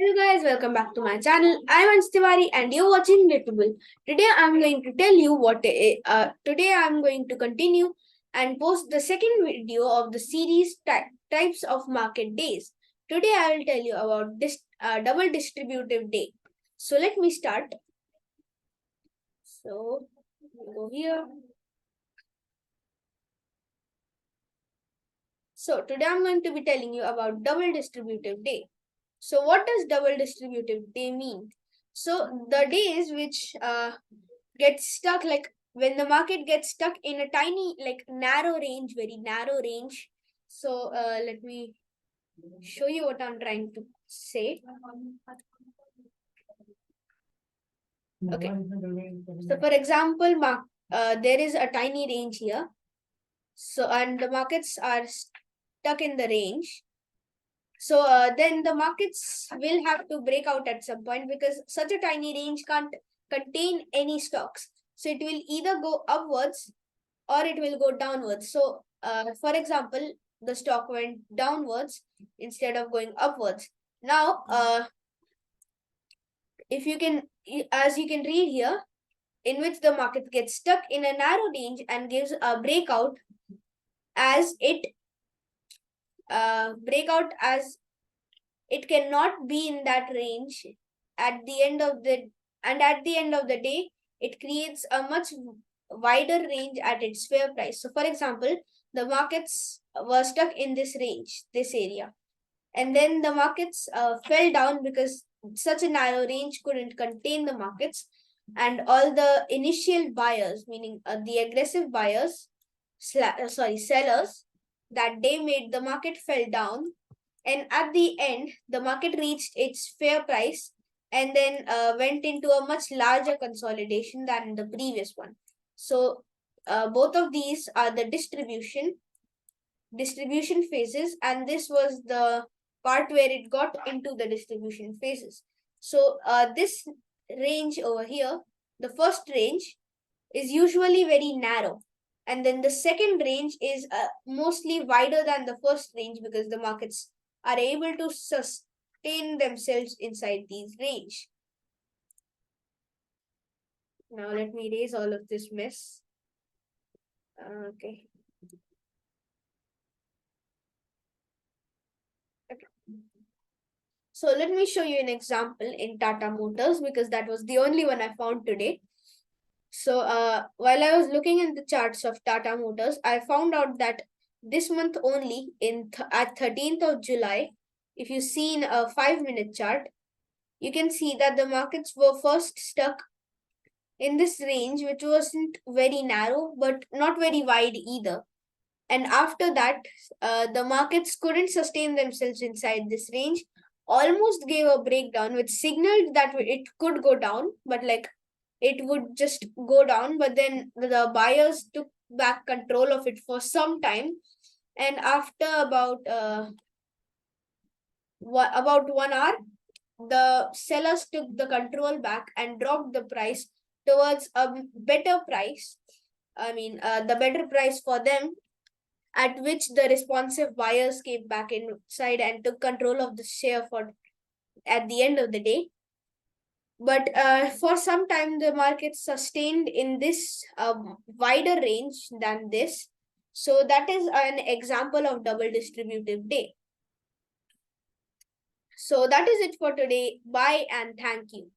Hello guys, welcome back to my channel. I'm Ansh Tiwari and you're watching Distributive. Today I'm going to tell you today I'm going to continue and post the second video of the series types of market days. Today I will tell you about this double distributive day. So let me start. So go here. So today I'm going to be telling you about double distributive day. So what does double distributive day mean? So the days which get stuck, like when the market gets stuck in a tiny, like narrow range, very narrow range. So let me show you what I'm trying to say. Okay. So for example, there is a tiny range here. So and the markets are stuck in the range. So then the markets will have to break out at some point because such a tiny range can't contain any stocks. So it will either go upwards or it will go downwards. So for example, the stock went downwards instead of going upwards. Now, if you can, as you can read here, in which the market gets stuck in a narrow range and gives a as it breakout as it cannot be in that range at the end of the at the end of the day it creates a much wider range at its fair price. So for example, the markets were stuck in this range, this area, and then the markets fell down because such a narrow range couldn't contain the markets, and all the initial buyers, meaning the aggressive buyers, sellers, that day made the market fell down, and at the end the market reached its fair price and then went into a much larger consolidation than the previous one. So both of these are the distribution phases, and this was the part where it got into the distribution phases. So this range over here, the first range, is usually very narrow, and then the second range is mostly wider than the first range because the markets are able to sustain themselves inside these range. Now let me erase all of this mess. Okay. So let me show you an example in Tata Motors because that was the only one I found today. So while I was looking in the charts of Tata Motors, I found out that this month only at 13th of July, if you see in a 5-minute chart, you can see that the markets were first stuck in this range, which wasn't very narrow, but not very wide either. And after that, the markets couldn't sustain themselves inside this range, almost gave a breakdown, which signaled that it could go down, but like it would just go down. But then the buyers took back control of it for some time. And after about 1 hour, the sellers took the control back and dropped the price towards a better price. I mean, the better price for them, at which the responsive buyers came back inside and took control of the share for at the end of the day. But for some time, the market sustained in this wider range than this. So that is an example of double distributive day. So that is it for today. Bye and thank you.